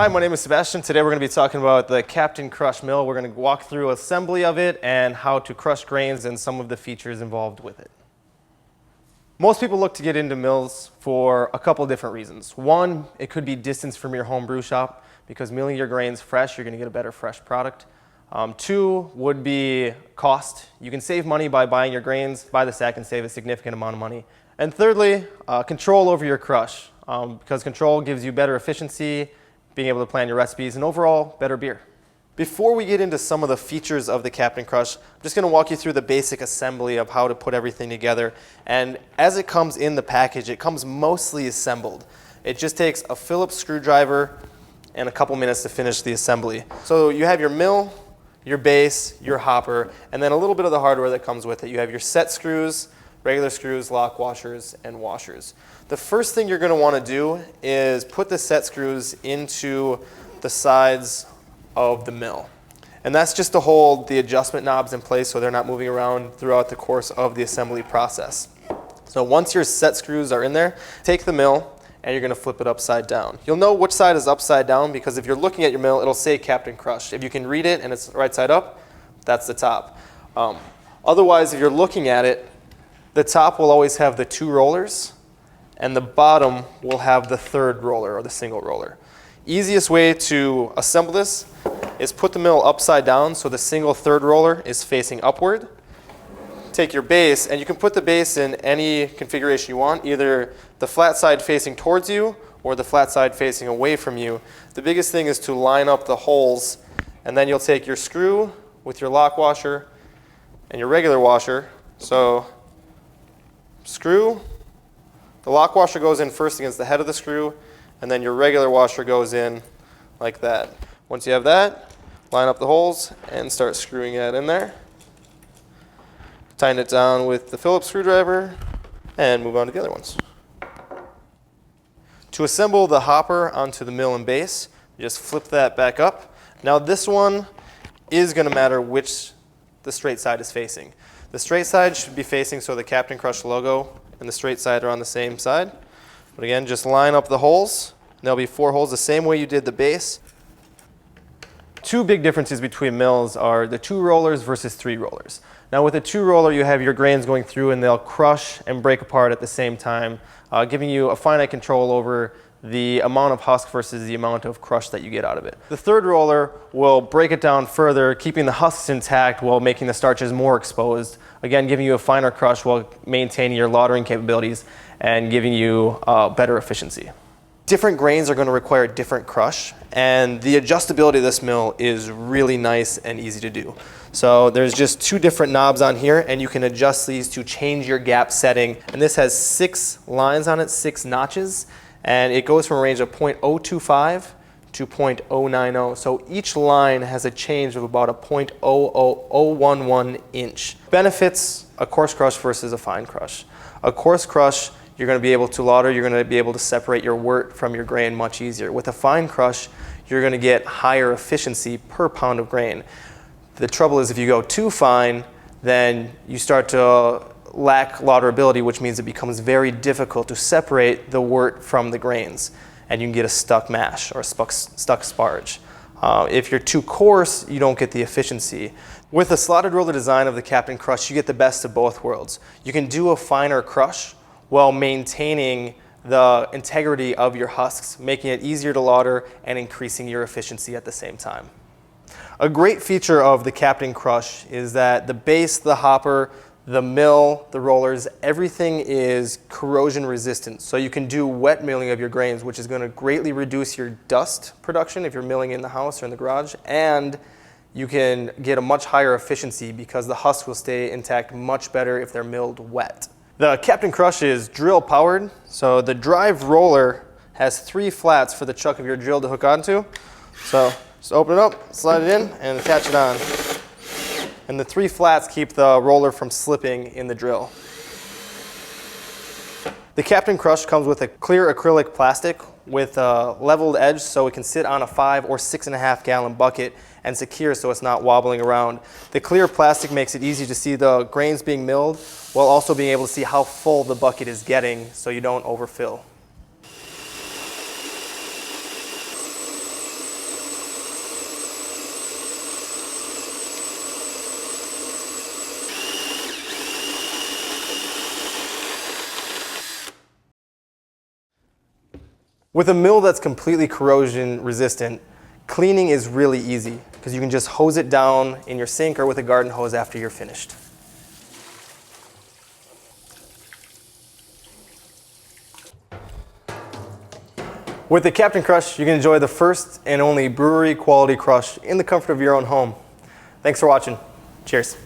Hi, my name is Sebastian. Today we're going to be talking about the Captain Crush mill. We're going to walk through assembly of it and how to crush grains and some of the features involved with it. Most people look to get into mills for a couple different reasons. One, it could be distance from your home brew shop, because milling your grains fresh, you're going to get a better fresh product. Two would be cost. You can save money by buying your grains by the sack and save a significant amount of money. And thirdly, control over your crush, because control gives you better efficiency, being able to plan your recipes, and overall better beer. Before we get into some of the features of the Captain Crush, I'm just going to walk you through the basic assembly of how to put everything together. And as it comes in the package, it comes mostly assembled. It just takes a Phillips screwdriver and a couple minutes to finish the assembly. So you have your mill, your base, your hopper, and then a little bit of the hardware that comes with it. You have your set screws, regular screws, lock washers, and washers. The first thing you're going to want to do is put the set screws into the sides of the mill. And that's just to hold the adjustment knobs in place so they're not moving around throughout the course of the assembly process. So once your set screws are in there, take the mill and you're going to flip it upside down. You'll know which side is upside down because if you're looking at your mill, it'll say Captain Crush. If you can read it and it's right side up, that's the top. Otherwise, if you're looking at it, the top will always have the two rollers and the bottom will have the third roller or the single roller. Easiest way to assemble this is put the mill upside down so the single third roller is facing upward. Take your base, and you can put the base in any configuration you want, either the flat side facing towards you or the flat side facing away from you. The biggest thing is to line up the holes, and then you'll take your screw with your lock washer and your regular washer. So screw, the lock washer goes in first against the head of the screw, and then your regular washer goes in like that. Once you have that, line up the holes and start screwing that in there. Tighten it down with the Phillips screwdriver and move on to the other ones. To assemble the hopper onto the mill and base, you just flip that back up. Now this one is going to matter which the straight side is facing. The straight side should be facing so the Captain Crush logo and the straight side are on the same side. But again, just line up the holes. There'll be 4 holes the same way you did the base. Two big differences between mills are the 2 rollers versus 3 rollers. Now with a 2 roller, you have your grains going through and they'll crush and break apart at the same time, giving you a finite control over the amount of husk versus the amount of crush that you get out of it. The 3rd roller will break it down further, keeping the husks intact while making the starches more exposed. Again, giving you a finer crush while maintaining your lautering capabilities and giving you better efficiency. Different grains are going to require different crush, and the adjustability of this mill is really nice and easy to do. So there's just 2 different knobs on here, and you can adjust these to change your gap setting. And this has 6 lines on it, 6 notches, and it goes from a range of 0.025 to 0.090. So each line has a change of about a 0.00011 inch. Benefits a coarse crush versus a fine crush. A coarse crush, you're going to be able to lauter, you're going to be able to separate your wort from your grain much easier. With a fine crush, you're going to get higher efficiency per pound of grain. The trouble is if you go too fine, then you start to lack lauterability, which means it becomes very difficult to separate the wort from the grains, and you can get a stuck mash or a stuck sparge. If you're too coarse, you don't get the efficiency. With the slotted roller design of the Captain Crush, you get the best of both worlds. You can do a finer crush while maintaining the integrity of your husks, making it easier to lauter and increasing your efficiency at the same time. A great feature of the Captain Crush is that the base, the hopper, the mill, the rollers, everything is corrosion resistant. So you can do wet milling of your grains, which is going to greatly reduce your dust production if you're milling in the house or in the garage, and you can get a much higher efficiency because the husks will stay intact much better if they're milled wet. The Captain Crush is drill powered, so the drive roller has 3 flats for the chuck of your drill to hook onto. So just open it up, slide it in, and attach it on. And the 3 flats keep the roller from slipping in the drill. The Captain Crush comes with a clear acrylic plastic with a leveled edge so it can sit on a 5 or 6.5 gallon bucket and secure so it's not wobbling around. The clear plastic makes it easy to see the grains being milled while also being able to see how full the bucket is getting so you don't overfill. With a mill that's completely corrosion resistant, cleaning is really easy because you can just hose it down in your sink or with a garden hose after you're finished. With the Captain Crush, you can enjoy the first and only brewery quality crush in the comfort of your own home. Thanks for watching. Cheers.